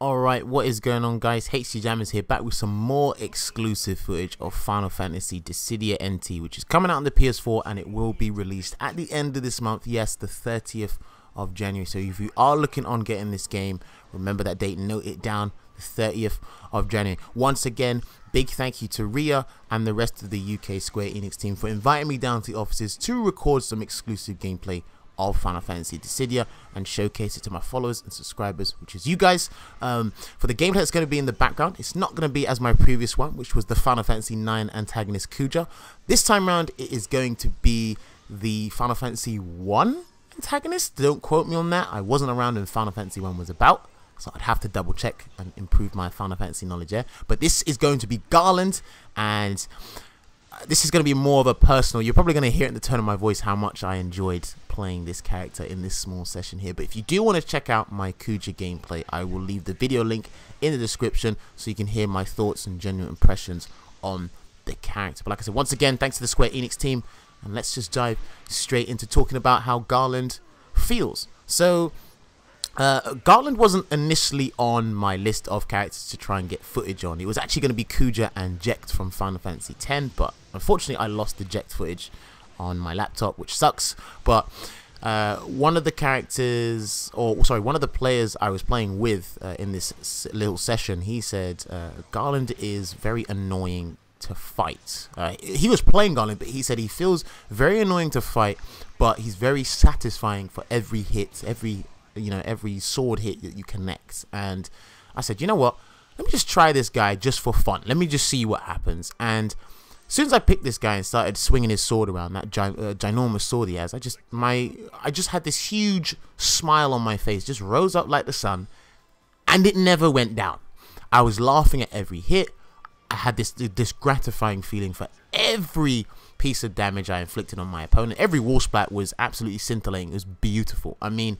Alright, what is going on, guys? HC Jammers here, back with some more exclusive footage of Final Fantasy Dissidia NT, which is coming out on the PS4 and it will be released at the end of this month. Yes, the 30th of January. So if you are looking on getting this game, remember that date, note it down, the 30th of January. Once again, big thank you to Ria and the rest of the UK Square Enix team for inviting me down to the offices to record some exclusive gameplay of Final Fantasy Dissidia and showcase it to my followers and subscribers, which is you guys. For the gameplay that's going to be in the background, it's not going to be as my previous one, which was the Final Fantasy 9 antagonist Kuja. This time around, it is going to be the Final Fantasy 1 antagonist. Don't quote me on that. I wasn't around when Final Fantasy 1 was about, so I'd have to double check and improve my Final Fantasy knowledge there. But this is going to be Garland, and this is going to be more of a personal. You're probably going to hear it in the tone of my voice how much I enjoyed playing this character in this small session here. But if you do want to check out my Kuja gameplay, I will leave the video link in the description so you can hear my thoughts and genuine impressions on the character. But like I said, once again, thanks to the Square Enix team, and let's just dive straight into talking about how Garland feels. So Garland wasn't initially on my list of characters to try and get footage on. It was actually going to be Kuja and Jecht from Final Fantasy X, but unfortunately I lost the Jecht footage on my laptop, which sucks. But one of the characters, or sorry, one of the players I was playing with in this little session, he said Garland is very annoying to fight. He was playing Garland, but he said he feels very annoying to fight, but he's very satisfying for every hit, every sword hit that you connect. And I said, you know what, let me just try this guy just for fun. Let me just see what happens. And as soon as I picked this guy and started swinging his sword around, that ginormous sword he has, I just had this huge smile on my face, just rose up like the sun, and it never went down. I was laughing at every hit. I had this gratifying feeling for every piece of damage I inflicted on my opponent. Every wall splat was absolutely scintillating. It was beautiful. I mean,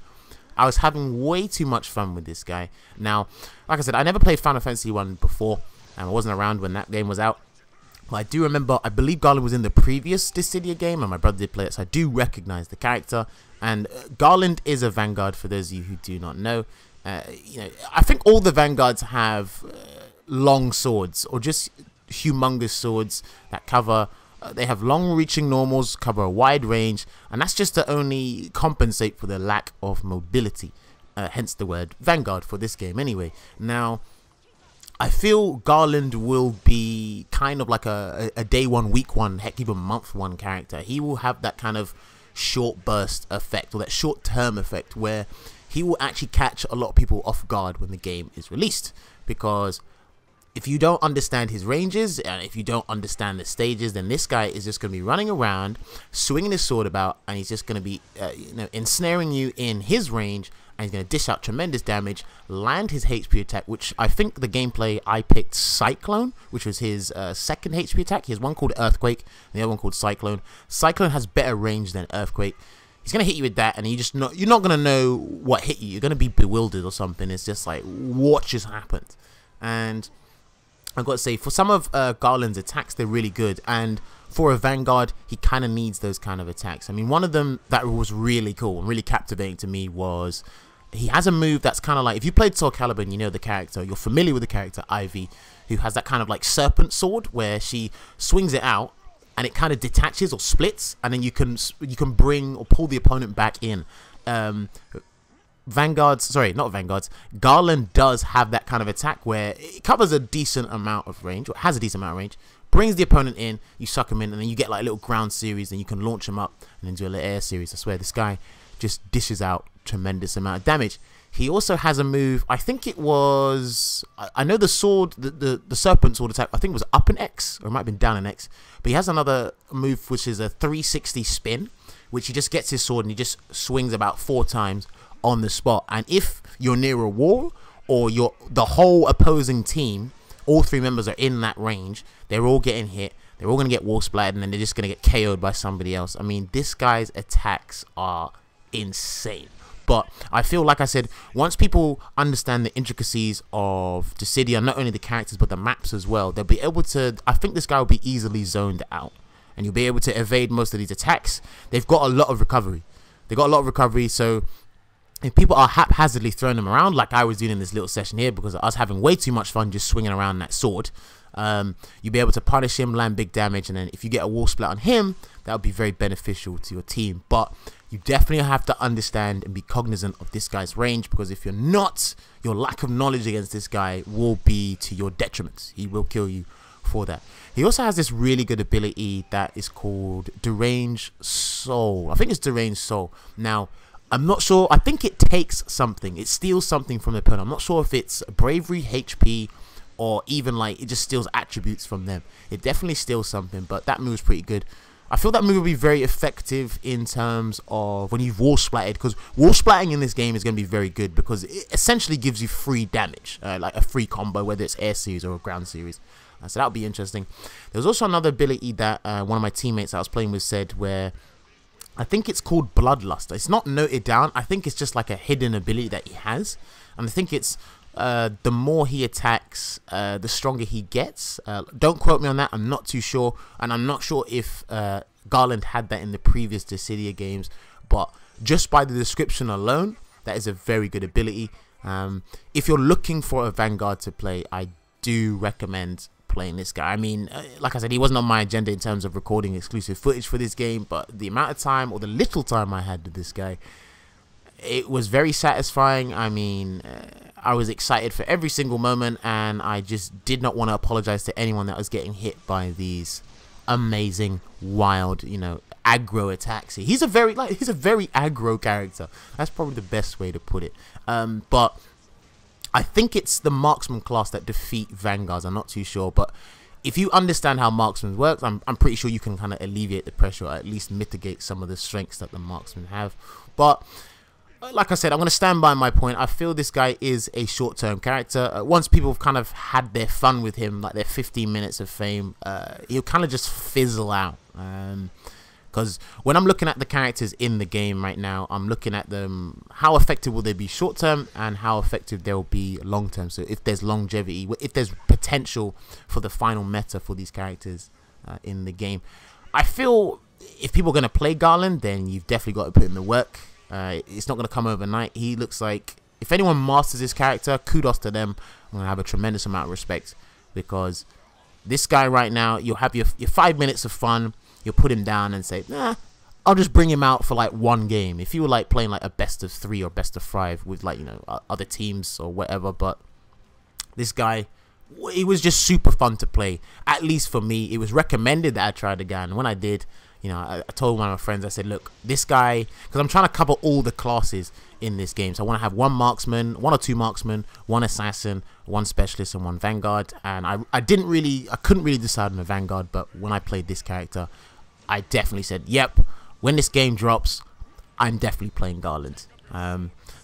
I was having way too much fun with this guy. Now, like I said, I never played Final Fantasy 1 before, and I wasn't around when that game was out. But I do remember, I believe Garland was in the previous Dissidia game, and my brother did play it, so I do recognize the character. And Garland is a Vanguard, for those of you who do not know. I think all the Vanguards have long swords, or just humongous swords that cover. They have long-reaching normals, cover a wide range, and that's just to only compensate for the lack of mobility. Hence the word Vanguard for this game anyway. Now, I feel Garland will be kind of like a day one, week one, heck even month one character. He will have that kind of short burst effect, or that short-term effect, where he will actually catch a lot of people off guard when the game is released. Because if you don't understand his ranges, and if you don't understand the stages, then this guy is just going to be running around, swinging his sword about, and he's just going to be, ensnaring you in his range, and he's going to dish out tremendous damage, land his HP attack, which I think the gameplay I picked Cyclone, which was his second HP attack. He has one called Earthquake, and the other one called Cyclone. Cyclone has better range than Earthquake. He's going to hit you with that, and you're not going to know what hit you. You're going to be bewildered or something. It's just like, what just happened? And I've got to say, for some of Garland's attacks, they're really good. And for a Vanguard, he kind of needs those kind of attacks. I mean, one of them that was really cool and really captivating to me was, he has a move that's kind of like, if you played Soul Calibur and you know the character, you're familiar with the character Ivy, who has that kind of like serpent sword where she swings it out and it kind of detaches or splits, and then you can bring or pull the opponent back in. Garland does have that kind of attack where it covers a decent amount of range, or has a decent amount of range, brings the opponent in, you suck him in, and then you get like a little ground series, and you can launch him up and then do a little air series. I swear, this guy just dishes out tremendous amount of damage. He also has a move, I think it was, I know the sword, the serpent sword attack, I think it was up an X, or it might have been down an X, but he has another move which is a 360 spin, which he just gets his sword and he just swings about 4 times on the spot. And if you're near a wall, or the whole opposing team, all 3 members are in that range, they're all getting hit, they're all going to get wall splattered, and then they're just going to get KO'd by somebody else. I mean, this guy's attacks are insane. But I feel, like I said, once people understand the intricacies of Dissidia, not only the characters but the maps as well, they'll be able to, I think this guy will be easily zoned out, and you'll be able to evade most of these attacks. They've got a lot of recovery. So if people are haphazardly throwing them around like I was doing in this little session here, because I was having way too much fun just swinging around that sword, you'll be able to punish him, land big damage, and then if you get a wall split on him, that would be very beneficial to your team. But you definitely have to understand and be cognizant of this guy's range, because if you're not, your lack of knowledge against this guy will be to your detriment. He will kill you for that. He also has this really good ability that is called Deranged Soul. I think it's Deranged Soul. Now, I'm not sure. I think it takes something. It steals something from the opponent. I'm not sure if it's bravery, HP, or even like it just steals attributes from them. It definitely steals something, but that move is pretty good. I feel that move will be very effective in terms of when you've wall splatted, because wall splatting in this game is going to be very good because it essentially gives you free damage, like a free combo, whether it's air series or a ground series. So that would be interesting. There's also another ability that one of my teammates I was playing with said, where I think it's called Bloodlust. It's not noted down. I think it's just like a hidden ability that he has, and I think it's the more he attacks, the stronger he gets. Don't quote me on that. I'm not too sure, and I'm not sure if Garland had that in the previous Dissidia games, but just by the description alone, that is a very good ability. If you're looking for a Vanguard to play, I do recommend playing this guy. I mean, like I said, he wasn't on my agenda in terms of recording exclusive footage for this game, but the amount of time, or the little time I had with this guy, it was very satisfying. I mean, I was excited for every single moment, and I just did not want to apologize to anyone that was getting hit by these amazing, wild, you know, aggro attacks. He's a very aggro character. That's probably the best way to put it. But I think it's the marksman class that defeat Vanguards. I'm not too sure, but if you understand how marksman works, I'm pretty sure you can kind of alleviate the pressure, or at least mitigate some of the strengths that the marksmen have. But like I said, I'm going to stand by my point. I feel this guy is a short-term character. Once people have kind of had their fun with him, like their 15 minutes of fame, he'll kind of just fizzle out. Because when I'm looking at the characters in the game right now, I'm looking at them, how effective will they be short-term and how effective they'll be long-term. So if there's longevity, if there's potential for the final meta for these characters in the game. I feel if people are going to play Garland, then you've definitely got to put in the work. It's not going to come overnight. He looks like, if anyone masters this character, kudos to them. I'm going to have a tremendous amount of respect, because this guy right now, you'll have your 5 minutes of fun. You'll put him down and say, nah, I'll just bring him out for like one game. If you were like playing like a best of 3 or best of 5 with like, you know, other teams or whatever. But this guy, it was just super fun to play. At least for me, it was recommended that I try the guy, and when I did, you know, I told one of my friends, I said, look, this guy, because I'm trying to cover all the classes in this game. So I want to have one marksman, 1 or 2 marksmen, 1 assassin, 1 specialist, and 1 vanguard. And I couldn't really decide on a vanguard, but when I played this character, I definitely said, yep, when this game drops, I'm definitely playing Garland.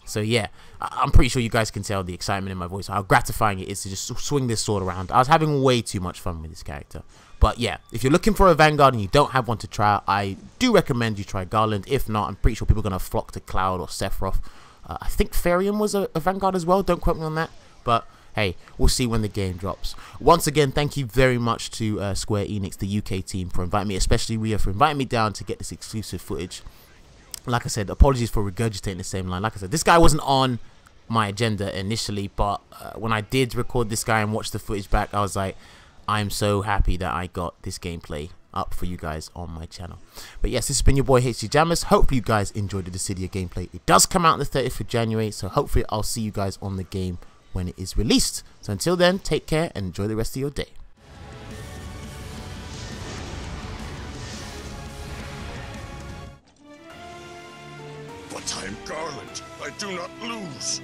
So yeah, I'm pretty sure you guys can tell the excitement in my voice, how gratifying it is to just swing this sword around. I was having way too much fun with this character. But yeah, if you're looking for a Vanguard and you don't have one to try out, I do recommend you try Garland. If not, I'm pretty sure people are going to flock to Cloud or Sephiroth. I think Therium was a Vanguard as well. Don't quote me on that. But hey, we'll see when the game drops. Once again, thank you very much to Square Enix, the UK team, for inviting me, especially Ria, for inviting me down to get this exclusive footage. Like I said, apologies for regurgitating the same line. Like I said, this guy wasn't on my agenda initially, but when I did record this guy and watch the footage back, I was like, I'm so happy that I got this gameplay up for you guys on my channel. But yes, this has been your boy HC Jammers. Hopefully you guys enjoyed the Dissidia gameplay. It does come out on the 30th of January, so hopefully I'll see you guys on the game when it is released. So until then, take care and enjoy the rest of your day. But I am Garland. I do not lose.